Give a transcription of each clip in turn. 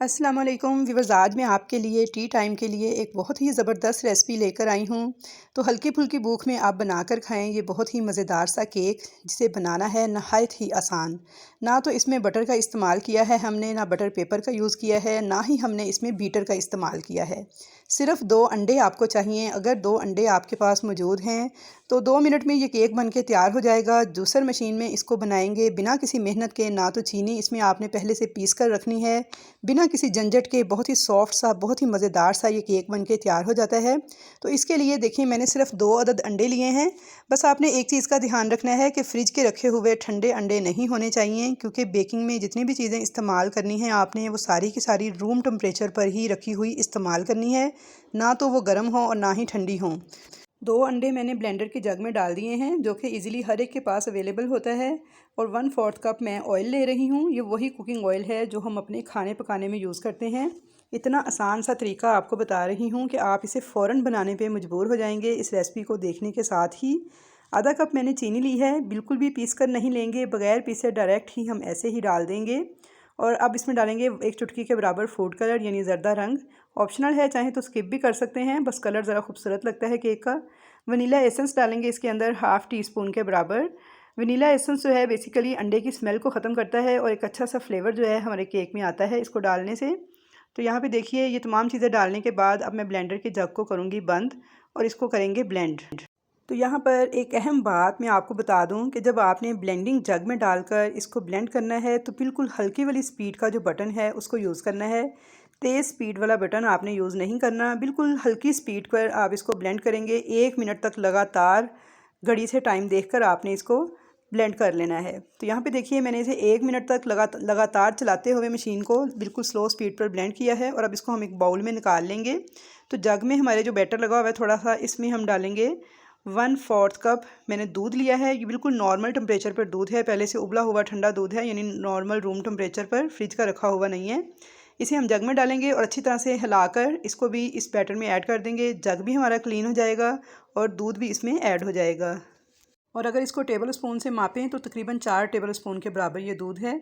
अस्सलाम वालेकुम व्यूअर्स, आज मैं आपके लिए टी टाइम के लिए एक बहुत ही ज़बरदस्त रेसिपी लेकर आई हूँ। तो हल्की फुल्की भूख में आप बनाकर खाएं ये बहुत ही मज़ेदार सा केक, जिसे बनाना है नहायत ही आसान। ना तो इसमें बटर का इस्तेमाल किया है हमने, ना बटर पेपर का यूज़ किया है, ना ही हमने इसमें बीटर का इस्तेमाल किया है। सिर्फ 2 अंडे आपको चाहिए। अगर 2 अंडे आपके पास मौजूद हैं तो 2 मिनट में ये केक बन के तैयार हो जाएगा। जूसर मशीन में इसको बनाएंगे बिना किसी मेहनत के। ना तो चीनी इसमें आपने पहले से पीस कर रखनी है, बिना किसी झंझट के बहुत ही सॉफ्ट सा, बहुत ही मज़ेदार सा ये केक बन के तैयार हो जाता है। तो इसके लिए देखिए मैंने सिर्फ 2 अदद अंडे लिए हैं। बस आपने एक चीज़ का ध्यान रखना है कि फ्रिज के रखे हुए ठंडे अंडे नहीं होने चाहिए, क्योंकि बेकिंग में जितनी भी चीज़ें इस्तेमाल करनी है आपने वो सारी की सारी रूम टेम्परेचर पर ही रखी हुई इस्तेमाल करनी है, ना तो वो गर्म हो और ना ही ठंडी हो। 2 अंडे मैंने ब्लेंडर के जग में डाल दिए हैं, जो कि इजीली हर एक के पास अवेलेबल होता है। और 1/4 कप मैं ऑयल ले रही हूँ। ये वही कुकिंग ऑयल है जो हम अपने खाने पकाने में यूज़ करते हैं। इतना आसान सा तरीका आपको बता रही हूँ कि आप इसे फ़ौरन बनाने पे मजबूर हो जाएंगे इस रेसिपी को देखने के साथ ही। आधा कप मैंने चीनी ली है, बिल्कुल भी पीस कर नहीं लेंगे, बगैर पीसे डायरेक्ट ही हम ऐसे ही डाल देंगे। और अब इसमें डालेंगे 1 चुटकी के बराबर फूड कलर यानी ज़र्दा रंग। ऑप्शनल है, चाहे तो स्किप भी कर सकते हैं, बस कलर ज़रा खूबसूरत लगता है केक का। वनीला एसेंस डालेंगे इसके अंदर 1/2 टीस्पून के बराबर। वनीला एसेंस जो है बेसिकली अंडे की स्मेल को ख़त्म करता है और एक अच्छा सा फ्लेवर जो है हमारे केक में आता है इसको डालने से। तो यहाँ पे देखिए ये तमाम चीज़ें डालने के बाद अब मैं ब्लेंडर के जग को करूँगी बंद और इसको करेंगे ब्लेंड। तो यहाँ पर एक अहम बात मैं आपको बता दूं कि जब आपने ब्लेंडिंग जग में डालकर इसको ब्लेंड करना है तो बिल्कुल हल्की वाली स्पीड का जो बटन है उसको यूज़ करना है। तेज़ स्पीड वाला बटन आपने यूज़ नहीं करना, बिल्कुल हल्की स्पीड पर आप इसको ब्लेंड करेंगे। 1 मिनट तक लगातार घड़ी से टाइम देखकर आपने इसको ब्लेंड कर लेना है। तो यहाँ पे देखिए मैंने इसे 1 मिनट तक लगातार चलाते हुए मशीन को बिल्कुल स्लो स्पीड पर ब्लेंड किया है। और अब इसको हम एक बाउल में निकाल लेंगे। तो जग में हमारे जो बैटर लगा हुआ है थोड़ा सा, इसमें हम डालेंगे 1/4 कप मैंने दूध लिया है। ये बिल्कुल नॉर्मल टेम्परेचर पर दूध है, पहले से उबला हुआ ठंडा दूध है, यानी नॉर्मल रूम टेम्परेचर पर, फ्रिज का रखा हुआ नहीं है। इसे हम जग में डालेंगे और अच्छी तरह से हिलाकर इसको भी इस बैटर में ऐड कर देंगे। जग भी हमारा क्लीन हो जाएगा और दूध भी इसमें ऐड हो जाएगा। और अगर इसको टेबल स्पून से मापें तो तकरीबन 4 टेबल स्पून के बराबर ये दूध है।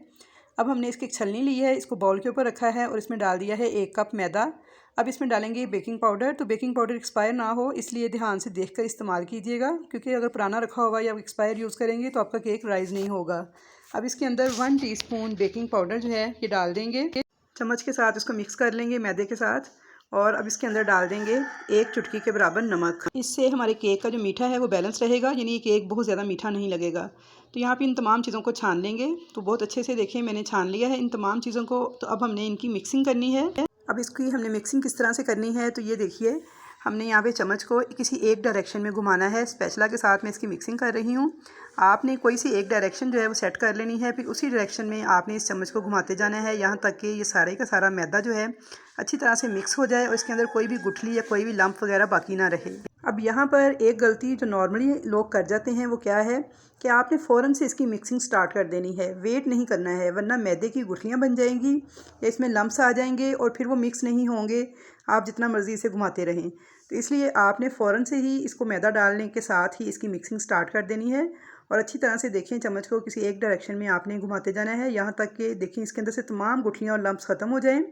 अब हमने इसकी एक छलनी ली है, इसको बाउल के ऊपर रखा है और इसमें डाल दिया है 1 कप मैदा। अब इसमें डालेंगे बेकिंग पाउडर। तो बेकिंग पाउडर एक्सपायर ना हो इसलिए ध्यान से देखकर इस्तेमाल कीजिएगा, क्योंकि अगर पुराना रखा हुआ या एक्सपायर यूज़ करेंगे तो आपका केक राइज़ नहीं होगा। अब इसके अंदर 1 टीस्पून बेकिंग पाउडर जो है ये डाल देंगे। चम्मच के साथ इसको मिक्स कर लेंगे मैदे के साथ। और अब इसके अंदर डाल देंगे 1 चुटकी के बराबर नमक। इससे हमारे केक का जो मीठा है वो बैलेंस रहेगा, यानी ये केक बहुत ज़्यादा मीठा नहीं लगेगा। तो यहाँ पे इन तमाम चीज़ों को छान लेंगे। तो बहुत अच्छे से देखिए मैंने छान लिया है इन तमाम चीज़ों को। तो अब हमने इनकी मिक्सिंग करनी है। अब इसकी हमने मिक्सिंग किस तरह से करनी है, तो ये देखिए हमने यहाँ पे चम्मच को किसी एक डायरेक्शन में घुमाना है। स्पैचुला के साथ मैं इसकी मिक्सिंग कर रही हूँ। आपने कोई सी एक डायरेक्शन जो है वो सेट कर लेनी है, फिर उसी डायरेक्शन में आपने इस चम्मच को घुमाते जाना है यहाँ तक कि ये सारे का सारा मैदा जो है अच्छी तरह से मिक्स हो जाए और इसके अंदर कोई भी गुठली या कोई भी लम्प वगैरह बाकी ना रहे। अब यहाँ पर एक गलती जो नॉर्मली लोग कर जाते हैं वो क्या है कि आपने फ़ौरन से इसकी मिक्सिंग स्टार्ट कर देनी है, वेट नहीं करना है, वरना मैदे की गुठलियाँ बन जाएंगी या इसमें लम्प्स आ जाएंगे और फिर वो मिक्स नहीं होंगे, आप जितना मर्ज़ी इसे घुमाते रहें। तो इसलिए आपने फ़ौरन से ही इसको मैदा डालने के साथ ही इसकी मिक्सिंग स्टार्ट कर देनी है। और अच्छी तरह से देखें चम्मच को किसी एक डायरेक्शन में आपने घुमाते जाना है यहाँ तक कि देखें इसके अंदर से तमाम गुठलियाँ और लम्प्स ख़त्म हो जाएँ।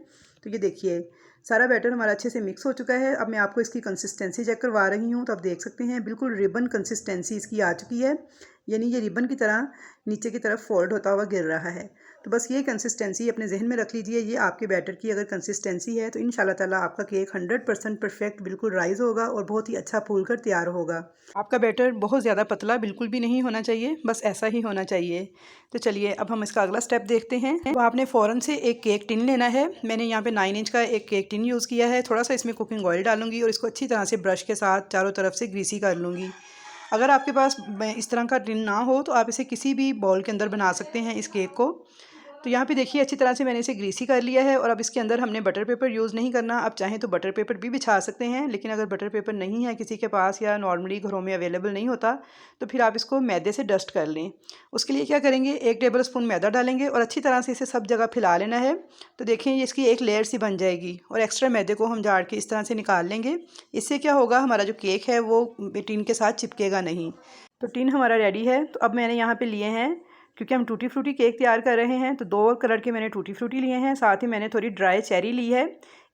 तो ये देखिए सारा बैटर हमारा अच्छे से मिक्स हो चुका है। अब मैं आपको इसकी कंसिस्टेंसी चेक करवा रही हूँ। तो आप देख सकते हैं बिल्कुल रिबन कंसिस्टेंसी इसकी आ चुकी है, यानी ये रिबन की तरह नीचे की तरफ फोल्ड होता हुआ गिर रहा है। तो बस ये कंसिस्टेंसी अपने जहन में रख लीजिए। ये आपके बैटर की अगर कंसिस्टेंसी है तो इंशाल्लाह ताला आपका केक 100% परफेक्ट बिल्कुल राइज़ होगा और बहुत ही अच्छा फूल कर तैयार होगा। आपका बैटर बहुत ज़्यादा पतला बिल्कुल भी नहीं होना चाहिए, बस ऐसा ही होना चाहिए। तो चलिए अब हम इसका अगला स्टेप देखते हैं। तो आपने फ़ौरन से एक केक टिन लेना है। मैंने यहाँ पे 9 इंच का एक केक टिन यूज़ किया है। थोड़ा सा इसमें कुकिंग ऑयल डालूंगी और इसको अच्छी तरह से ब्रश के साथ चारों तरफ से ग्रीसी कर लूँगी। अगर आपके पास इस तरह का टिन ना हो तो आप इसे किसी भी बाउल के अंदर बना सकते हैं इस केक को। तो यहाँ पे देखिए अच्छी तरह से मैंने इसे ग्रीसी कर लिया है। और अब इसके अंदर हमने बटर पेपर यूज़ नहीं करना। आप चाहें तो बटर पेपर भी बिछा सकते हैं, लेकिन अगर बटर पेपर नहीं है किसी के पास या नॉर्मली घरों में अवेलेबल नहीं होता तो फिर आप इसको मैदे से डस्ट कर लें। उसके लिए क्या करेंगे, 1 टेबल स्पून मैदा डालेंगे और अच्छी तरह से इसे सब जगह फैला लेना है। तो देखें ये इसकी एक लेयर सी बन जाएगी और एक्स्ट्रा मैदे को हम झाड़ के इस तरह से निकाल लेंगे। इससे क्या होगा, हमारा जो केक है वो टिन के साथ चिपकेगा नहीं। तो टिन हमारा रेडी है। तो अब मैंने यहाँ पे लिए हैं क्योंकि हम टूटी फ्रूटी केक तैयार कर रहे हैं तो 2 कलर के मैंने टूटी फ्रूटी लिए हैं, साथ ही मैंने थोड़ी ड्राई चेरी ली है।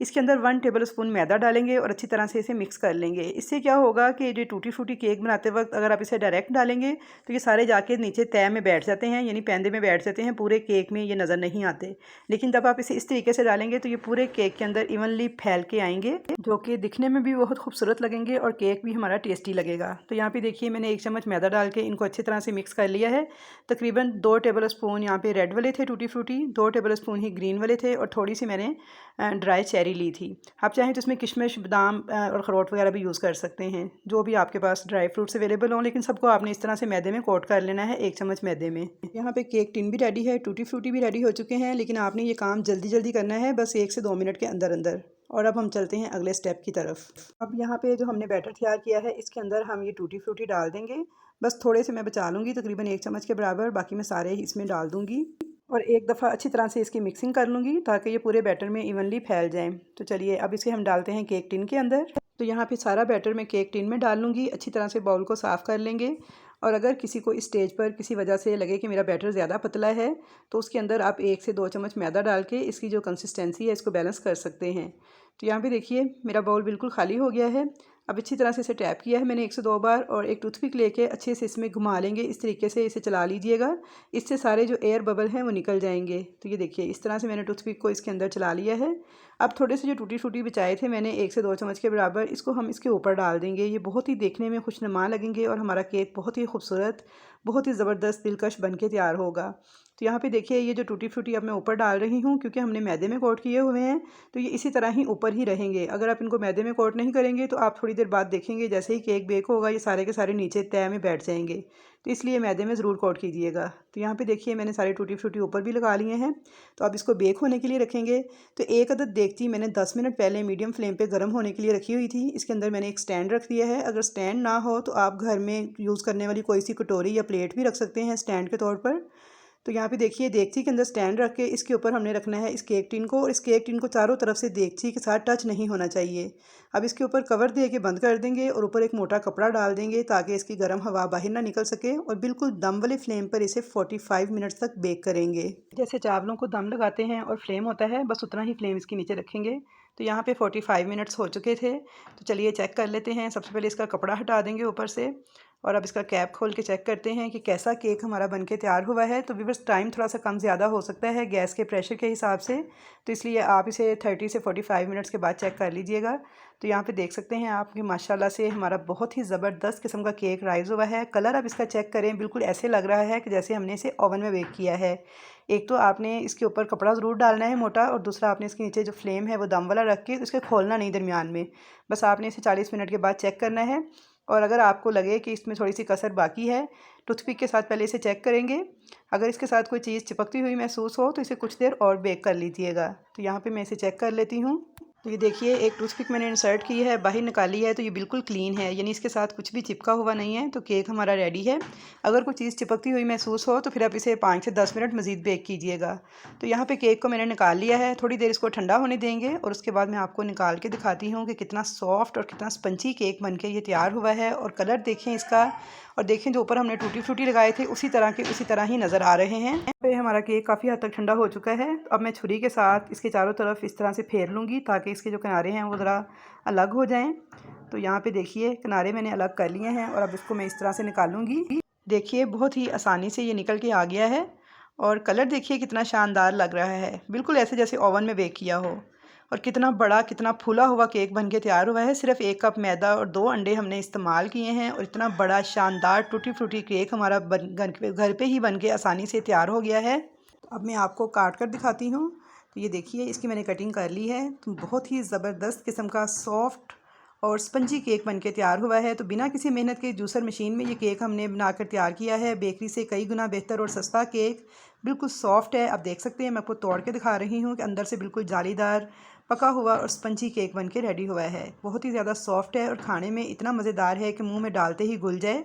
इसके अंदर 1 टेबलस्पून मैदा डालेंगे और अच्छी तरह से इसे मिक्स कर लेंगे। इससे क्या होगा कि जो टूटी फ्रूटी केक बनाते वक्त अगर आप इसे डायरेक्ट डालेंगे तो ये सारे जाके नीचे तह में बैठ जाते हैं, यानी पैंदे में बैठ जाते हैं, पूरे केक में ये नज़र नहीं आते। लेकिन जब आप इसे इस तरीके से डालेंगे तो ये पूरे केक के अंदर इवनली फैल के आएंगे, जो कि दिखने में भी बहुत खूबसूरत लगेंगे और केक भी हमारा टेस्टी लगेगा। तो यहाँ पे देखिए मैंने 1 चम्मच मैदा डाल के इनको अच्छी तरह से मिक्स कर लिया है। तकरीबन 2 टेबलस्पून यहाँ पे रेड वाले थे टूटी फ्रूटी, 2 टेबलस्पून ही ग्रीन वाले थे और थोड़ी सी मैंने ड्राई चेरी ली थी। आप चाहें तो इसमें किशमिश, बादाम और अखरोट वगैरह भी यूज़ कर सकते हैं, जो भी आपके पास ड्राई फ्रूट्स अवेलेबल हों, लेकिन सबको आपने इस तरह से मैदे में कोट कर लेना है, 1 चम्मच मैदे में। यहाँ पे केक टिन भी रेडी है, टूटी फ्रूटी भी रेडी हो चुके हैं, लेकिन आपने ये काम जल्दी जल्दी करना है, बस 1 से 2 मिनट के अंदर अंदर। और अब हम चलते हैं अगले स्टेप की तरफ। अब यहाँ पे जो हमने बैटर तैयार किया है इसके अंदर हम ये टूटी फ्रूटी डाल देंगे। बस थोड़े से मैं बचा लूँगी, तकरीबन 1 चम्मच के बराबर, बाकी मैं सारे ही इसमें डाल दूँगी और एक दफ़ा अच्छी तरह से इसकी मिक्सिंग कर लूँगी ताकि ये पूरे बैटर में इवनली फैल जाए। तो चलिए अब इसे हम डालते हैं केक टिन के अंदर। तो यहाँ पे सारा बैटर मैं केक टिन में डाल लूँगी, अच्छी तरह से बाउल को साफ़ कर लेंगे। और अगर किसी को इस स्टेज पर किसी वजह से लगे कि मेरा बैटर ज़्यादा पतला है तो उसके अंदर आप 1 से 2 चम्मच मैदा डाल के इसकी जो कंसिस्टेंसी है इसको बैलेंस कर सकते हैं। तो यहाँ पे देखिए मेरा बाउल बिल्कुल खाली हो गया है। अब अच्छी तरह से इसे टैप किया है मैंने 1 से 2 बार और एक टूथपिक लेके अच्छे से इसमें घुमा लेंगे, इस तरीके से इसे चला लीजिएगा, इससे सारे जो एयर बबल हैं वो निकल जाएंगे। तो ये देखिए इस तरह से मैंने टूथपिक को इसके अंदर चला लिया है। अब थोड़े से जो टूटी फ्रूटी बचाए थे मैंने 1 से 2 चम्मच के बराबर, इसको हम इसके ऊपर डाल देंगे। ये बहुत ही देखने में खुशनुमा लगेंगे और हमारा केक बहुत ही खूबसूरत, बहुत ही ज़बरदस्त, दिलकश बन के तैयार होगा। तो यहाँ पे देखिए ये जो टूटी फ्रूटी अब मैं ऊपर डाल रही हूँ, क्योंकि हमने मैदे में कोट किए हुए हैं तो ये इसी तरह ही ऊपर ही रहेंगे। अगर आप इनको मैदे में कोट नहीं करेंगे तो आप थोड़ी देर बाद देखेंगे जैसे ही केक बेक होगा ये सारे के सारे नीचे तह में बैठ जाएंगे। तो इसलिए मैदे में ज़रूर कोट कीजिएगा। तो यहाँ पे देखिए मैंने सारे टूटी फ्रूटी ऊपर भी लगा लिए हैं। तो अब इसको बेक होने के लिए रखेंगे। तो एक अदद देगची मैंने 10 मिनट पहले मीडियम फ्लेम पे गर्म होने के लिए रखी हुई थी। इसके अंदर मैंने एक स्टैंड रख दिया है। अगर स्टैंड ना हो तो आप घर में यूज़ करने वाली कोई सी कटोरी या प्लेट भी रख सकते हैं स्टैंड के तौर पर। तो यहाँ पे देखिए देगची के अंदर स्टैंड रख के इसके ऊपर हमने रखना है इस केक टिन को, और इस केक टिन को चारों तरफ से देगची के साथ टच नहीं होना चाहिए। अब इसके ऊपर कवर दे के बंद कर देंगे और ऊपर एक मोटा कपड़ा डाल देंगे ताकि इसकी गर्म हवा बाहर ना निकल सके, और बिल्कुल दम वाले फ्लेम पर इसे 45 मिनट्स तक बेक करेंगे। जैसे चावलों को दम लगाते हैं और फ्लेम होता है, बस उतना ही फ्लेम इसके नीचे रखेंगे। तो यहाँ पे 45 मिनट्स हो चुके थे। तो चलिए चेक कर लेते हैं। सबसे पहले इसका कपड़ा हटा देंगे ऊपर से और अब इसका कैप खोल के चेक करते हैं कि कैसा केक हमारा बनके तैयार हुआ है। तो व्यूअर्स टाइम थोड़ा सा कम ज़्यादा हो सकता है गैस के प्रेशर के हिसाब से, तो इसलिए आप इसे 30 से 45 मिनट्स के बाद चेक कर लीजिएगा। तो यहाँ पे देख सकते हैं आप कि माशाल्लाह से हमारा बहुत ही ज़बरदस्त किस्म का केक राइज़ हुआ है। कलर आप इसका चेक करें, बिल्कुल ऐसे लग रहा है कि जैसे हमने इसे ओवन में बेक किया है। एक तो आपने इसके ऊपर कपड़ा ज़रूर डालना है मोटा, और दूसरा आपने इसके नीचे जो फ्लेम है वो दम वाला रख के इसके खोलना नहीं दरमियान में। बस आपने इसे 40 मिनट के बाद चेक करना है। और अगर आपको लगे कि इसमें थोड़ी सी कसर बाकी है, टूथपिक के साथ पहले इसे चेक करेंगे। अगर इसके साथ कोई चीज़ चिपकती हुई महसूस हो तो इसे कुछ देर और बेक कर लीजिएगा। तो यहाँ पे मैं इसे चेक कर लेती हूँ। तो ये देखिए एक टूथपिक मैंने इंसर्ट की है, बाहर निकाली है, तो ये बिल्कुल क्लीन है, यानी इसके साथ कुछ भी चिपका हुआ नहीं है। तो केक हमारा रेडी है। अगर कोई चीज़ चिपकती हुई महसूस हो तो फिर आप इसे 5 से 10 मिनट मज़ीद बेक कीजिएगा। तो यहाँ पे केक को मैंने निकाल लिया है, थोड़ी देर इसको ठंडा होने देंगे और उसके बाद मैं आपको निकाल के दिखाती हूँ कि कितना सॉफ्ट और कितना स्पंजी केक बन के ये तैयार हुआ है। और कलर देखें इसका, और देखें जो ऊपर हमने टूटी फ्रूटी लगाए थे उसी तरह ही नज़र आ रहे हैं। पे हमारा केक काफ़ी हद तक ठंडा हो चुका है। अब मैं छुरी के साथ इसके चारों तरफ इस तरह से फेर लूँगी ताकि इसके जो किनारे हैं वो ज़रा अलग हो जाएं। तो यहाँ पे देखिए किनारे मैंने अलग कर लिए हैं और अब इसको मैं इस तरह से निकालूँगी। देखिए बहुत ही आसानी से ये निकल के आ गया है और कलर देखिए कितना शानदार लग रहा है, बिल्कुल ऐसे जैसे ओवन में बेक किया हो। और कितना बड़ा, कितना फूला हुआ केक बन के तैयार हुआ है। सिर्फ 1 कप मैदा और 2 अंडे हमने इस्तेमाल किए हैं और इतना बड़ा शानदार टूटी फ्रूटी केक हमारा घर पे ही बन के आसानी से तैयार हो गया है। अब मैं आपको काट कर दिखाती हूँ। तो ये देखिए इसकी मैंने कटिंग कर ली है। तो बहुत ही ज़बरदस्त किस्म का सॉफ्ट और स्पंजी केक बनके तैयार हुआ है। तो बिना किसी मेहनत के जूसर मशीन में ये केक हमने बनाकर तैयार किया है। बेकरी से कई गुना बेहतर और सस्ता केक, बिल्कुल सॉफ्ट है। आप देख सकते हैं, मैं आपको तोड़ के दिखा रही हूँ कि अंदर से बिल्कुल जालीदार, पका हुआ और स्पंजी केक बन के रेडी हुआ है। बहुत ही ज़्यादा सॉफ्ट है और खाने में इतना मज़ेदार है कि मुंह में डालते ही घुल जाए।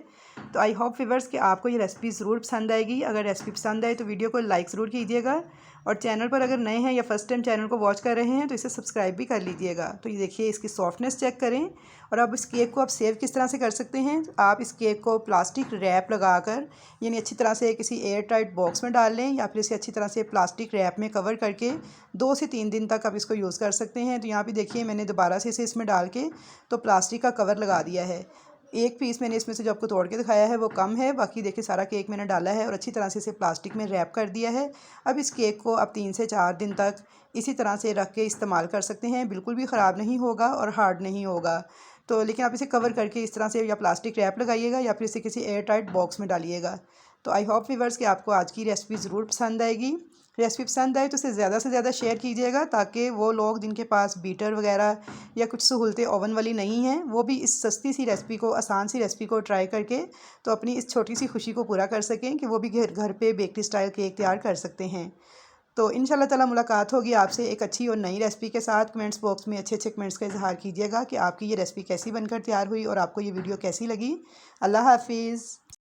तो आई होप व्यूअर्स कि आपको ये रेसिपी ज़रूर पसंद आएगी। अगर रेसिपी पसंद आए तो वीडियो को लाइक ज़रूर कीजिएगा और चैनल पर अगर नए हैं या फर्स्ट टाइम चैनल को वॉच कर रहे हैं तो इसे सब्सक्राइब भी कर लीजिएगा। तो ये देखिए इसकी सॉफ्टनेस चेक करें। और अब इस केक को आप सेव किस तरह से कर सकते हैं, आप इस केक को प्लास्टिक रैप लगाकर यानी अच्छी तरह से किसी एयर टाइट बॉक्स में डाल लें या फिर इसे अच्छी तरह से प्लास्टिक रैप में कवर करके 2 से 3 दिन तक आप इसको यूज़ कर सकते हैं। तो यहाँ पे देखिए मैंने दोबारा से इसे इसमें डाल के तो प्लास्टिक का कवर लगा दिया है। एक पीस मैंने इसमें से जो आपको तोड़ के दिखाया है वो कम है, बाकी देखिए सारा केक मैंने डाला है और अच्छी तरह से इसे प्लास्टिक में रैप कर दिया है। अब इस केक को आप 3 से 4 दिन तक इसी तरह से रख के इस्तेमाल कर सकते हैं, बिल्कुल भी ख़राब नहीं होगा और हार्ड नहीं होगा। तो लेकिन आप इसे कवर करके इस तरह से या प्लास्टिक रैप लगाइएगा या फिर इसे किसी एयर टाइट बॉक्स में डालिएगा। तो आई होप व्यूअर्स कि आपको आज की रेसिपी ज़रूर पसंद आएगी। रेसिपी पसंद आए तो इसे ज़्यादा से ज़्यादा शेयर कीजिएगा ताकि वो लोग जिनके पास बीटर वगैरह या कुछ सहूलतें ओवन वाली नहीं हैं वो भी इस सस्ती सी रेसिपी को, आसान सी रेसिपी को ट्राई करके तो अपनी इस छोटी सी खुशी को पूरा कर सकें कि वो भी घर पे बेकरी स्टाइल केक तैयार कर सकते हैं। तो इंशाल्लाह ताला मुलाकात होगी आपसे एक अच्छी और नई रेसिपी के साथ। कमेंट्स बॉक्स में अच्छे अच्छे कमेंट्स का इजहार कीजिएगा कि आपकी ये रेसिपी कैसी बनकर तैयार हुई और आपको ये वीडियो कैसी लगी। अल्लाह हाफिज़।